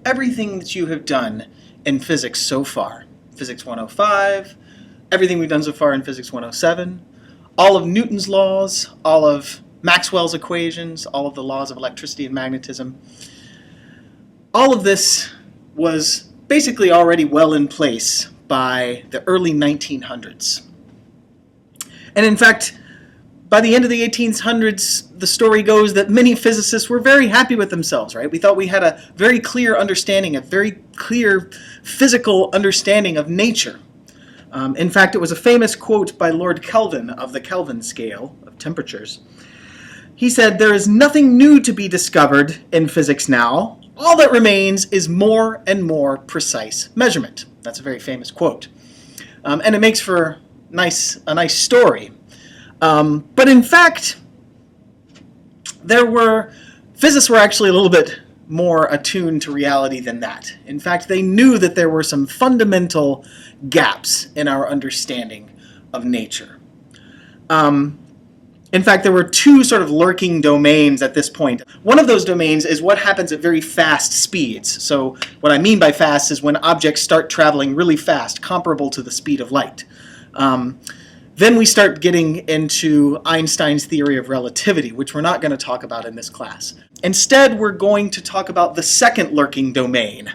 everything that you have done in physics so far. Physics 105, everything we've done so far in Physics 107, all of Newton's laws, all of Maxwell's equations, all of the laws of electricity and magnetism. All of this was basically already well in place by the early 1900s. And in fact, by the end of the 1800s, the story goes that many physicists were very happy with themselves, right? We thought we had a very clear understanding, a very clear physical understanding of nature. In fact, it was a famous quote by Lord Kelvin of the Kelvin scale of temperatures. He said, "There is nothing new to be discovered in physics now. All that remains is more and more precise measurement." That's a very famous quote. And it makes for a nice story. But in fact, physicists were actually a little bit more attuned to reality than that. In fact, they knew that there were some fundamental gaps in our understanding of nature. In fact, there were two sort of lurking domains at this point. One of those domains is what happens at very fast speeds. So what I mean by fast is when objects start traveling really fast, comparable to the speed of light. Then we start getting into Einstein's theory of relativity, which we're not going to talk about in this class. Instead, we're going to talk about the second lurking domain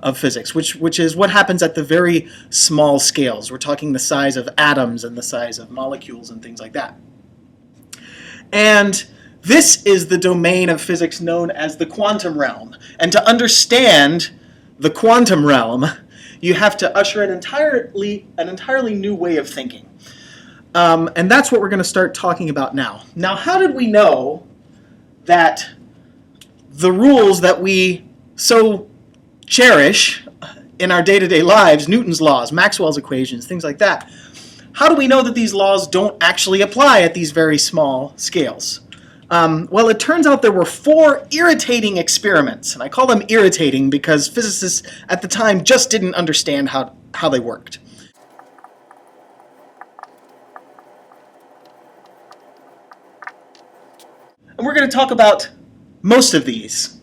of physics, which is what happens at the very small scales. We're talking the size of atoms and the size of molecules and things like that. And this is the domain of physics known as the quantum realm. And to understand the quantum realm, you have to usher in an entirely new way of thinking. And that's what we're going to start talking about now. Now, how did we know that the rules that we so cherish in our day-to-day lives, Newton's laws, Maxwell's equations, things like that, how do we know that these laws don't actually apply at these very small scales? Well, it turns out there were 4 irritating experiments, and I call them irritating because physicists at the time just didn't understand how they worked. And we're going to talk about most of these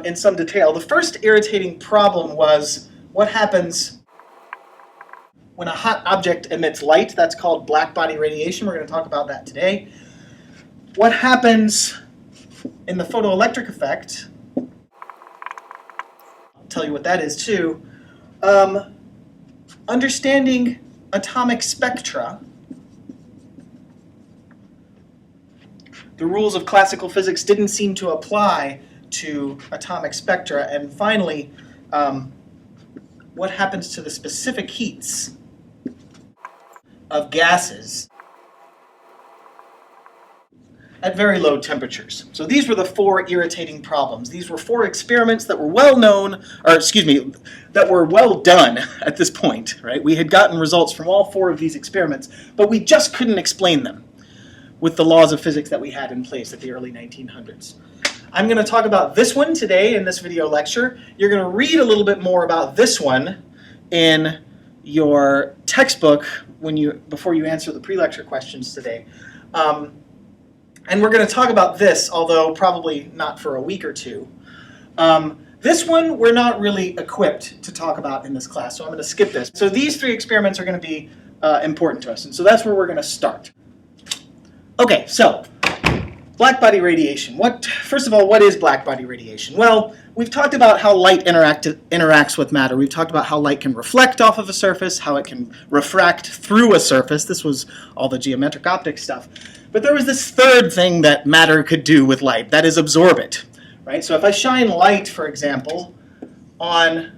in some detail. The first irritating problem was what happens when a hot object emits light. That's called blackbody radiation. We're going to talk about that today. What happens in the photoelectric effect? I'll tell you what that is too. Understanding atomic spectra. The rules of classical physics didn't seem to apply to atomic spectra. And finally, what happens to the specific heats of gases at very low temperatures. So these were the 4 irritating problems. These were 4 experiments that were that were well done at this point, right? We had gotten results from all 4 of these experiments, but we just couldn't explain them with the laws of physics that we had in place at the early 1900s. I'm going to talk about this one today in this video lecture. You're going to read a little bit more about this one in your textbook before you answer the pre-lecture questions today. And we're going to talk about this, although probably not for a week or two. This one we're not really equipped to talk about in this class, so I'm going to skip this. So these 3 experiments are going to be important to us, and so that's where we're going to start. Okay, so blackbody radiation. First of all, what is blackbody radiation? Well, we've talked about how light interacts with matter. We've talked about how light can reflect off of a surface, how it can refract through a surface. This was all the geometric optics stuff. But there was this third thing that matter could do with light, that is absorb it. Right? So if I shine light, for example, on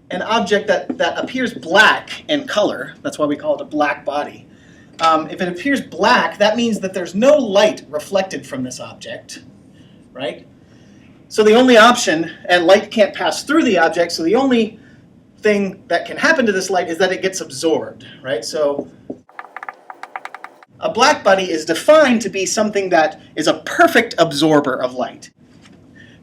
an object that appears black in color, that's why we call it a black body. If it appears black, that means that there's no light reflected from this object, right? So the only option, and light can't pass through the object, so the only thing that can happen to this light is that it gets absorbed, right? So a blackbody is defined to be something that is a perfect absorber of light.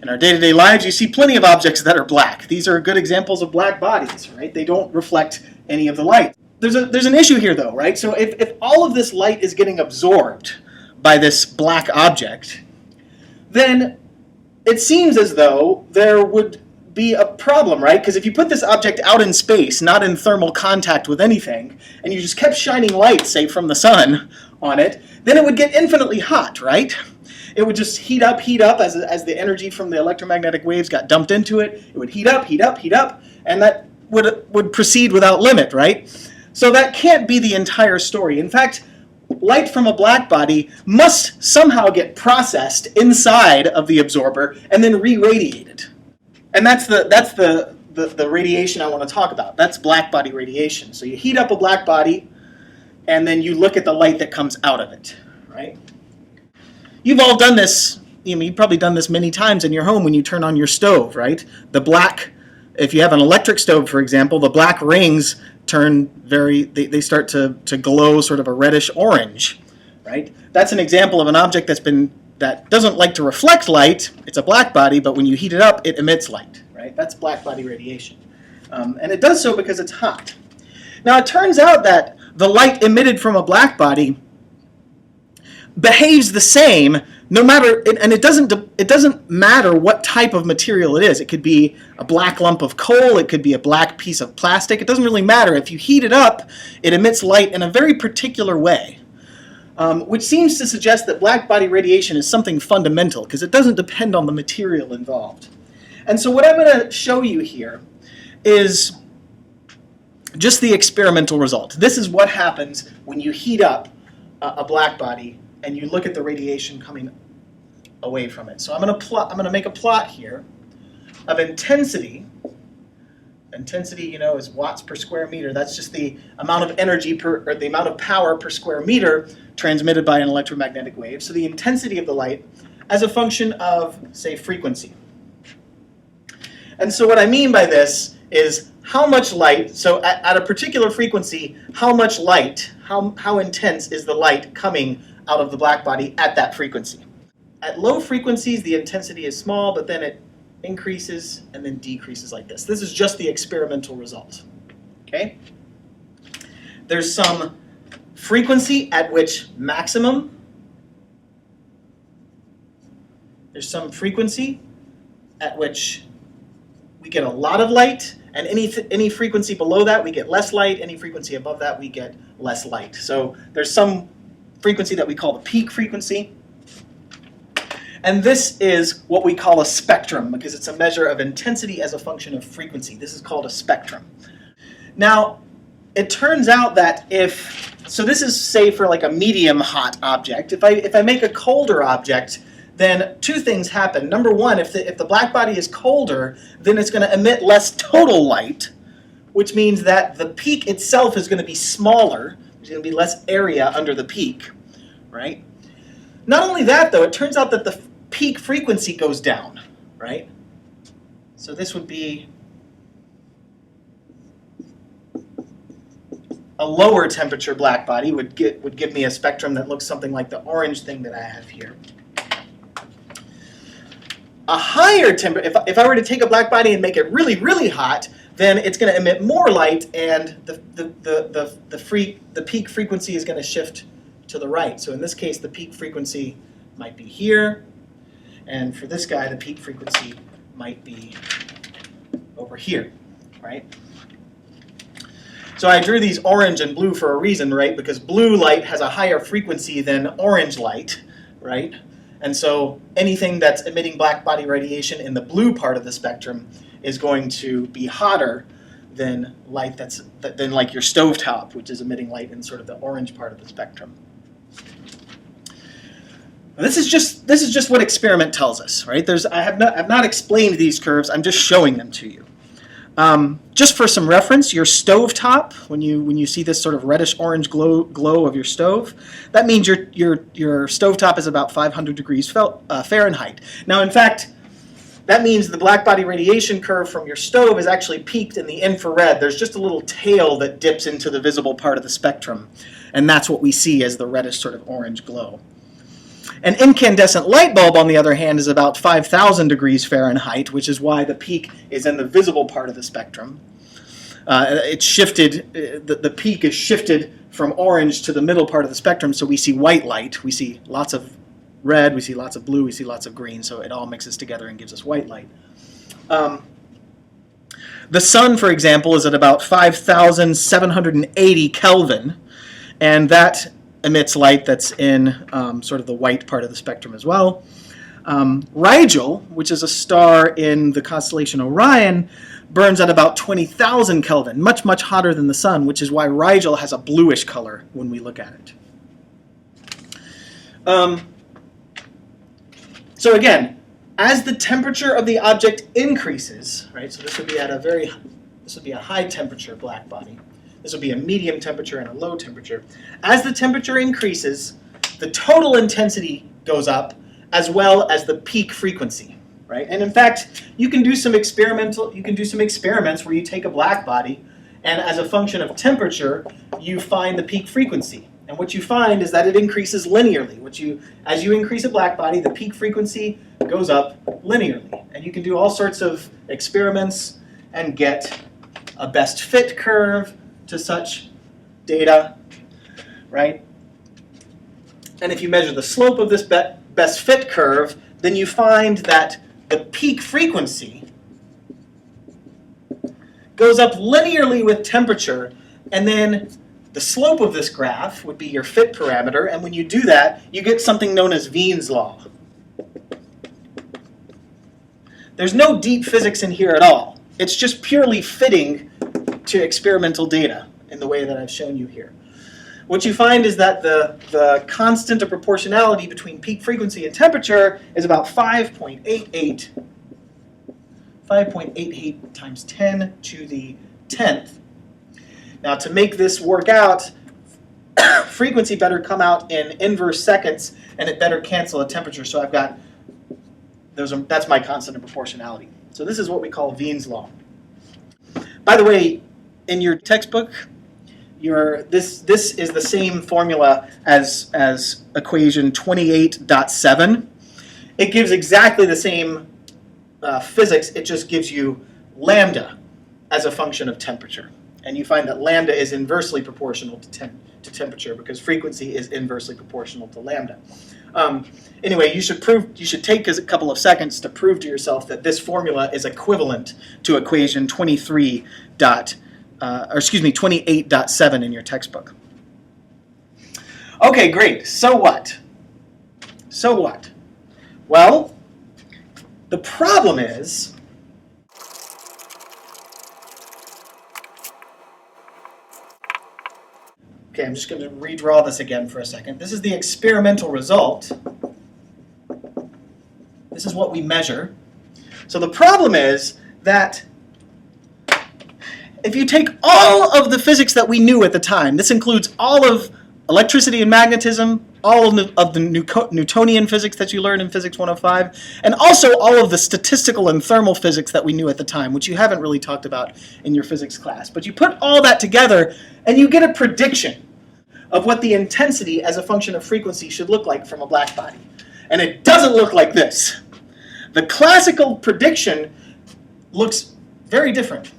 In our day-to-day lives, you see plenty of objects that are black. These are good examples of black bodies, right? They don't reflect any of the light. There's an issue here, though, right? So if all of this light is getting absorbed by this black object, then it seems as though there would be a problem, right? Because if you put this object out in space, not in thermal contact with anything, and you just kept shining light, say from the sun, on it, then it would get infinitely hot, right? It would just heat up as the energy from the electromagnetic waves got dumped into it. It would heat up, and that would proceed without limit, right? So that can't be the entire story. In fact, light from a black body must somehow get processed inside of the absorber and then re-radiated. And that's the radiation I want to talk about. That's blackbody radiation. So you heat up a black body, and then you look at the light that comes out of it, right? You've all done this. You've probably done this many times in your home when you turn on your stove, right? The black, if you have an electric stove, for example, the black rings turn they start to glow sort of a reddish orange, right? That's an example of an object that doesn't like to reflect light. It's a black body, but when you heat it up, it emits light, right? That's blackbody radiation. And it does so because it's hot. Now, it turns out that the light emitted from a black body behaves the same no matter, and it doesn't matter what type of material it is. It could be a black lump of coal, it could be a black piece of plastic. It doesn't really matter. If you heat it up, it emits light in a very particular way, which seems to suggest that blackbody radiation is something fundamental because it doesn't depend on the material involved. And so what I'm going to show you here is just the experimental result. This is what happens when you heat up a black body and you look at the radiation coming away from it. So I'm going to make a plot here of intensity. Intensity, is watts per square meter. That's just the amount of energy or the amount of power per square meter transmitted by an electromagnetic wave. So the intensity of the light as a function of, say, frequency. And so what I mean by this is how much light, so at a particular frequency, how much light, how intense is the light coming out of the black body at that frequency. At low frequencies, the intensity is small, but then it increases and then decreases like this. This is just the experimental result. Okay? There's some frequency at which maximum. There's some frequency at which we get a lot of light, and any frequency below that we get less light, any frequency above that we get less light. So there's some frequency that we call the peak frequency. And this is what we call a spectrum because it's a measure of intensity as a function of frequency. This is called a spectrum. Now, it turns out that so this is, say, for like a medium hot object. If I make a colder object, then two things happen. Number one, if the black body is colder, then it's going to emit less total light, which means that the peak itself is going to be smaller. There's going to be less area under the peak, right? Not only that, though, it turns out that the peak frequency goes down, right? So this would be a lower temperature black body would give me a spectrum that looks something like the orange thing that I have here. A higher temperature, if I were to take a black body and make it really, really hot, then it's going to emit more light, and the peak frequency is going to shift to the right. So in this case, the peak frequency might be here, and for this guy, the peak frequency might be over here, right? So I drew these orange and blue for a reason, right? Because blue light has a higher frequency than orange light, right? And so anything that's emitting blackbody radiation in the blue part of the spectrum is going to be hotter than light than like your stovetop, which is emitting light in sort of the orange part of the spectrum. Now, this is just what experiment tells us, right? I've not explained these curves. I'm just showing them to you. Just for some reference, your stovetop, when you see this sort of reddish orange glow of your stove, that means your stovetop is about 500 degrees Fahrenheit. Now, in fact, that means the blackbody radiation curve from your stove is actually peaked in the infrared. There's just a little tail that dips into the visible part of the spectrum, and that's what we see as the reddish sort of orange glow. An incandescent light bulb, on the other hand, is about 5,000 degrees Fahrenheit, which is why the peak is in the visible part of the spectrum. It's shifted, the peak is shifted from orange to the middle part of the spectrum, so we see white light. We see lots of red, we see lots of blue, we see lots of green, so it all mixes together and gives us white light. The sun, for example, is at about 5,780 Kelvin, and that emits light that's in sort of the white part of the spectrum as well. Rigel, which is a star in the constellation Orion, burns at about 20,000 Kelvin, much, much hotter than the sun, which is why Rigel has a bluish color when we look at it. So again, as the temperature of the object increases, right? So this would be at a high temperature black body. This would be a medium temperature and a low temperature. As the temperature increases, the total intensity goes up as well as the peak frequency, right? And in fact, you can do some experiments where you take a black body and as a function of temperature, you find the peak frequency. And what you find is that it increases linearly. As you increase a black body, the peak frequency goes up linearly. And you can do all sorts of experiments and get a best fit curve to such data, right? And if you measure the slope of this best fit curve, then you find that the peak frequency goes up linearly with temperature, and then the slope of this graph would be your fit parameter, and when you do that, you get something known as Venes Law. There's no deep physics in here at all. It's just purely fitting to experimental data in the way that I've shown you here. What you find is that the constant of proportionality between peak frequency and temperature is about 5.88 times 10 to the 10th. Now to make this work out, frequency better come out in inverse seconds, and it better cancel a temperature. So I've got that's my constant of proportionality. So this is what we call Venes Law. By the way, in your textbook, this is the same formula as equation 28.7. It gives exactly the same physics. It just gives you lambda as a function of temperature. And you find that lambda is inversely proportional to temperature because frequency is inversely proportional to lambda. Anyway, you should take a couple of seconds to prove to yourself that this formula is equivalent to equation 28.7 in your textbook. Okay, great. So what? Well, the problem is okay, I'm just going to redraw this again for a second. This is the experimental result. This is what we measure. So the problem is that if you take all of the physics that we knew at the time, this includes all of electricity and magnetism, all of the Newtonian physics that you learned in Physics 105, and also all of the statistical and thermal physics that we knew at the time, which you haven't really talked about in your physics class. But you put all that together, and you get a prediction of what the intensity as a function of frequency should look like from a black body. And it doesn't look like this. The classical prediction looks very different.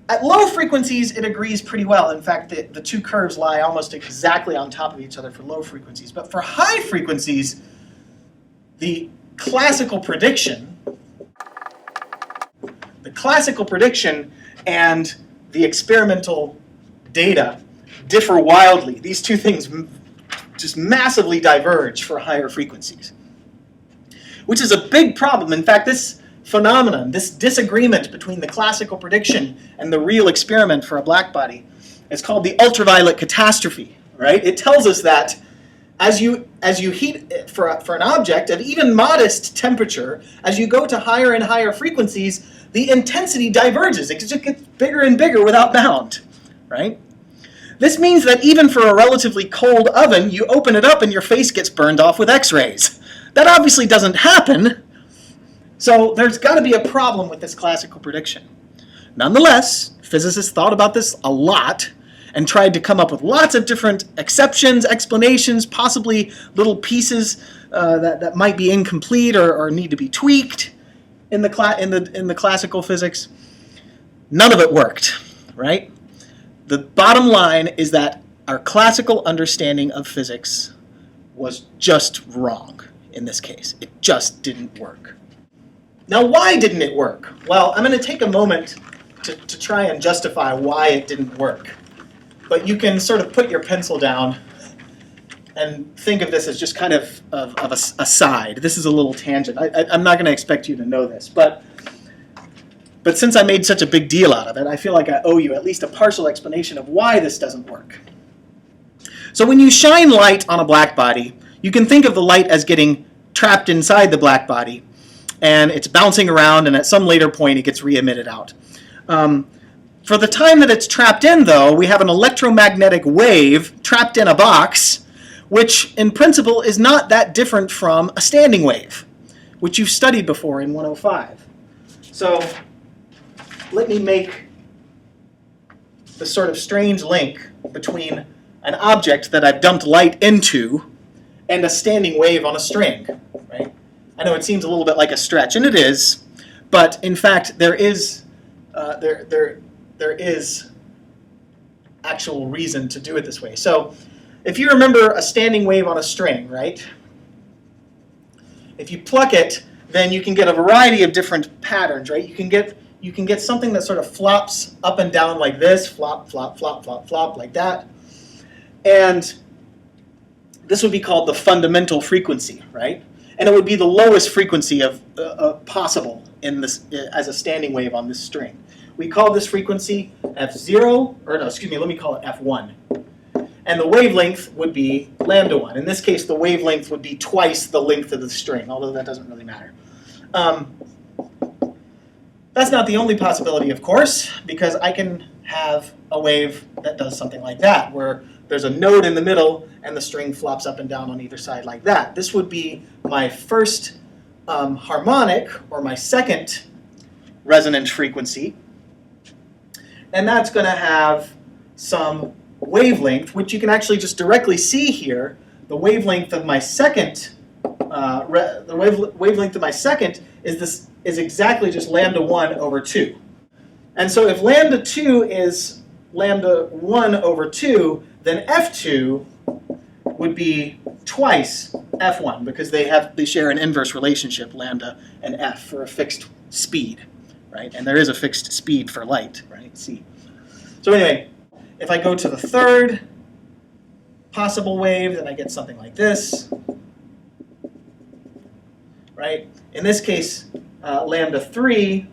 At low frequencies, it agrees pretty well. In fact, the two curves lie almost exactly on top of each other for low frequencies. But for high frequencies, the classical prediction and the experimental data differ wildly. These two things just massively diverge for higher frequencies, which is a big problem. In fact, this phenomenon, this disagreement between the classical prediction and the real experiment for a black body is called the ultraviolet catastrophe, right? It tells us that as you heat for an object of even modest temperature, as you go to higher and higher frequencies, the intensity diverges. It just gets bigger and bigger without bound, right? This means that even for a relatively cold oven, you open it up and your face gets burned off with X-rays. That obviously doesn't happen. So there's got to be a problem with this classical prediction. Nonetheless, physicists thought about this a lot and tried to come up with lots of different exceptions, explanations, possibly little pieces that might be incomplete or need to be tweaked in the classical physics. None of it worked, right? The bottom line is that our classical understanding of physics was just wrong in this case. It just didn't work. Now, why didn't it work? Well, I'm going to take a moment to try and justify why it didn't work. But you can sort of put your pencil down and think of this as just kind of a side. This is a little tangent. I'm not going to expect you to know this, but since I made such a big deal out of it, I feel like I owe you at least a partial explanation of why this doesn't work. So when you shine light on a black body, you can think of the light as getting trapped inside the black body, and it's bouncing around, and at some later point it gets re-emitted out. For the time that it's trapped in, though, we have an electromagnetic wave trapped in a box, which in principle is not that different from a standing wave, which you've studied before in 105. So let me make the sort of strange link between an object that I've dumped light into and a standing wave on a string, right? I know it seems a little bit like a stretch, and it is, but in fact there is actual reason to do it this way. So if you remember a standing wave on a string, right? If you pluck it, then you can get a variety of different patterns, right? You can get something that sort of flops up and down like this, flop, flop, flop, flop, flop, like that. And this would be called the fundamental frequency, right? And it would be the lowest frequency of possible in this as a standing wave on this string. We call this frequency F0, or no, excuse me, let me call it F1. And the wavelength would be lambda 1. In this case, the wavelength would be twice the length of the string, although that doesn't really matter. That's not the only possibility, of course, because I can have a wave that does something like that, where there's a node in the middle and the string flops up and down on either side like that. This would be my first harmonic, or my second resonant frequency. And that's going to have some wavelength, which you can actually just directly see here. The wavelength of my second, wavelength of my second is exactly just lambda 1 over 2. And so if lambda 2 is lambda 1 over 2, then F2 would be twice F1, because they share an inverse relationship, lambda and F, for a fixed speed, right? And there is a fixed speed for light, right? C. So anyway, if I go to the third possible wave, then I get something like this, right? In this case, lambda 3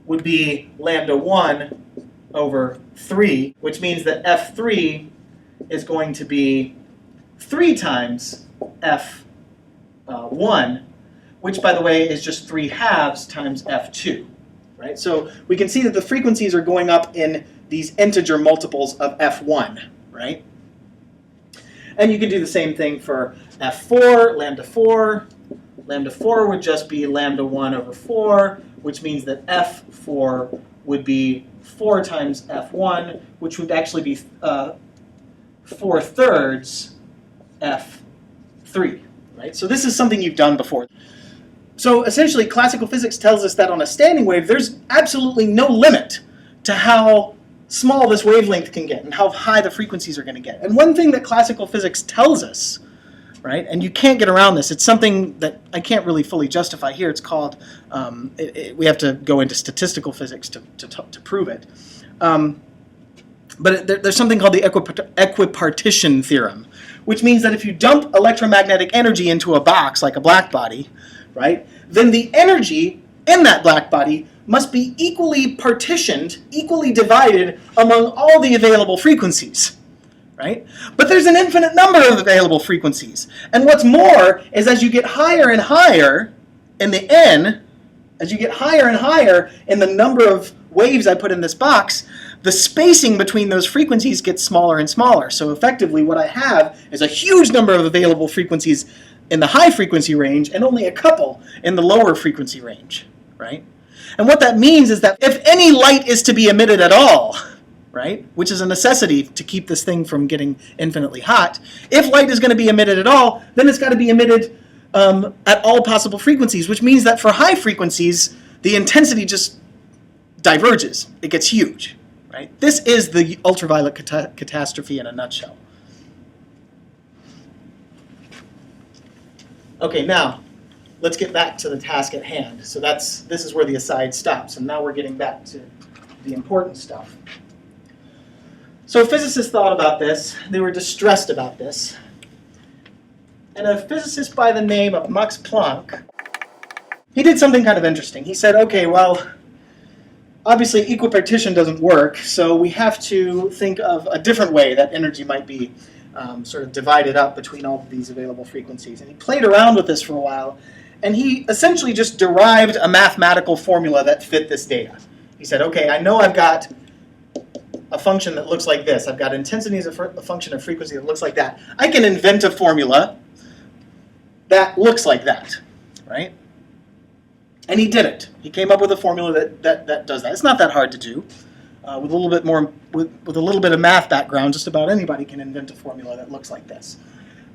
would be lambda 1 over 3, which means that F3 is going to be 3 times F1, which, by the way, is just 3 halves times F2, right? So we can see that the frequencies are going up in these integer multiples of F1, right? And you can do the same thing for F4, lambda 4. Lambda 4 would just be lambda 1 over 4, which means that F4 would be 4 times F1, which would actually be 4/3 F3, right? So this is something you've done before. So essentially, classical physics tells us that on a standing wave, there's absolutely no limit to how small this wavelength can get and how high the frequencies are going to get. And one thing that classical physics tells us, right, and you can't get around this, it's something that I can't really fully justify here. It's called, we have to go into statistical physics to prove it. But there's something called the equipartition theorem, which means that if you dump electromagnetic energy into a box like a black body, right, then the energy in that black body must be equally partitioned, equally divided among all the available frequencies, right? But there's an infinite number of available frequencies. And what's more is as you get higher and higher in the N, as you get higher and higher in the number of waves I put in this box, the spacing between those frequencies gets smaller and smaller. So effectively what I have is a huge number of available frequencies in the high frequency range and only a couple in the lower frequency range, right? And what that means is that if any light is to be emitted at all, right, which is a necessity to keep this thing from getting infinitely hot, if light is going to be emitted at all, then it's got to be emitted at all possible frequencies, which means that for high frequencies, the intensity just diverges. It gets huge, right? This is the ultraviolet catastrophe in a nutshell. Okay, now, let's get back to the task at hand. So this is where the aside stops, and now we're getting back to the important stuff. So physicists thought about this. They were distressed about this. And a physicist by the name of Max Planck, he did something kind of interesting. He said, okay, well, obviously equipartition doesn't work, so we have to think of a different way that energy might be sort of divided up between all of these available frequencies. And he played around with this for a while, and he essentially just derived a mathematical formula that fit this data. He said, okay, I know I've got a function that looks like this. I've got intensity as a function of frequency that looks like that. I can invent a formula that looks like that, right? And he did it. He came up with a formula that does that. It's not that hard to do. With a little bit more, with a little bit of math background, just about anybody can invent a formula that looks like this.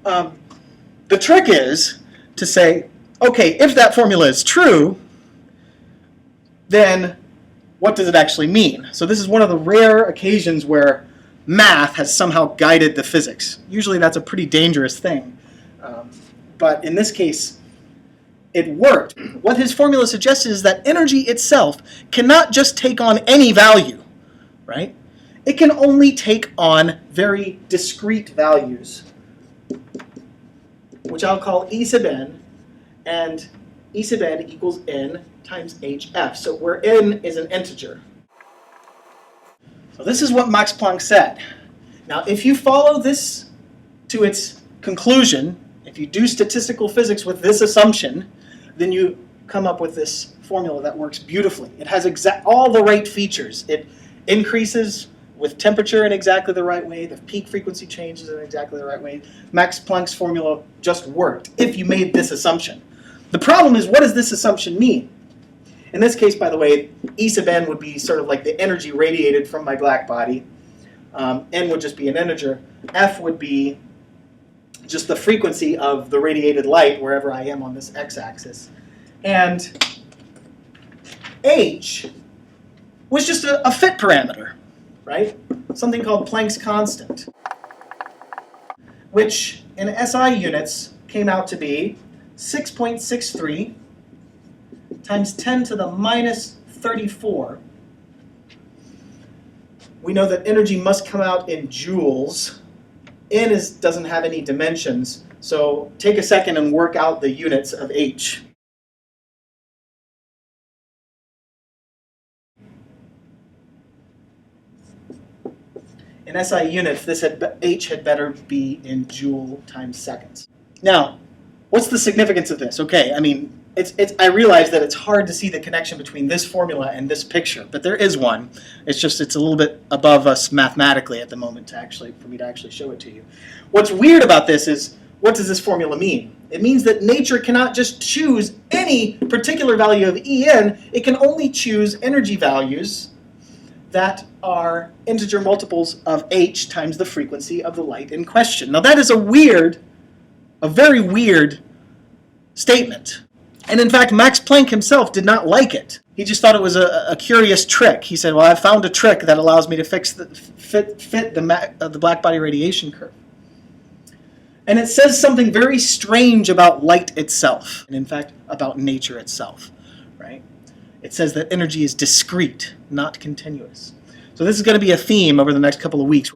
The trick is to say, okay, if that formula is true, then what does it actually mean? So this is one of the rare occasions where math has somehow guided the physics. Usually that's a pretty dangerous thing. But in this case, it worked. What his formula suggested is that energy itself cannot just take on any value, right? It can only take on very discrete values, which I'll call E sub n, and E sub n equals n times hf, so where n is an integer. So this is what Max Planck said. Now, if you follow this to its conclusion, if you do statistical physics with this assumption, then you come up with this formula that works beautifully. It has all the right features. It increases with temperature in exactly the right way. The peak frequency changes in exactly the right way. Max Planck's formula just worked if you made this assumption. The problem is, what does this assumption mean? In this case, by the way, E sub n would be sort of like the energy radiated from my black body. N would just be an integer. F would be just the frequency of the radiated light wherever I am on this x-axis. And h was just a fit parameter, right? Something called Planck's constant, which in SI units came out to be 6.63 times 10 to the minus 34. We know that energy must come out in joules. N doesn't have any dimensions, so take a second and work out the units of H. In SI units, H had better be in joule times seconds. Now, what's the significance of this? Okay, I mean, I realize that it's hard to see the connection between this formula and this picture, but there is one. It's a little bit above us mathematically at the moment for me to actually show it to you. What's weird about this is, what does this formula mean? It means that nature cannot just choose any particular value of En. It can only choose energy values that are integer multiples of H times the frequency of the light in question. Now that is a very weird statement. And in fact, Max Planck himself did not like it. He just thought it was a curious trick. He said, well, I found a trick that allows me to fit the Blackbody radiation curve. And it says something very strange about light itself, and in fact, about nature itself, right? It says that energy is discrete, not continuous. So this is going to be a theme over the next couple of weeks.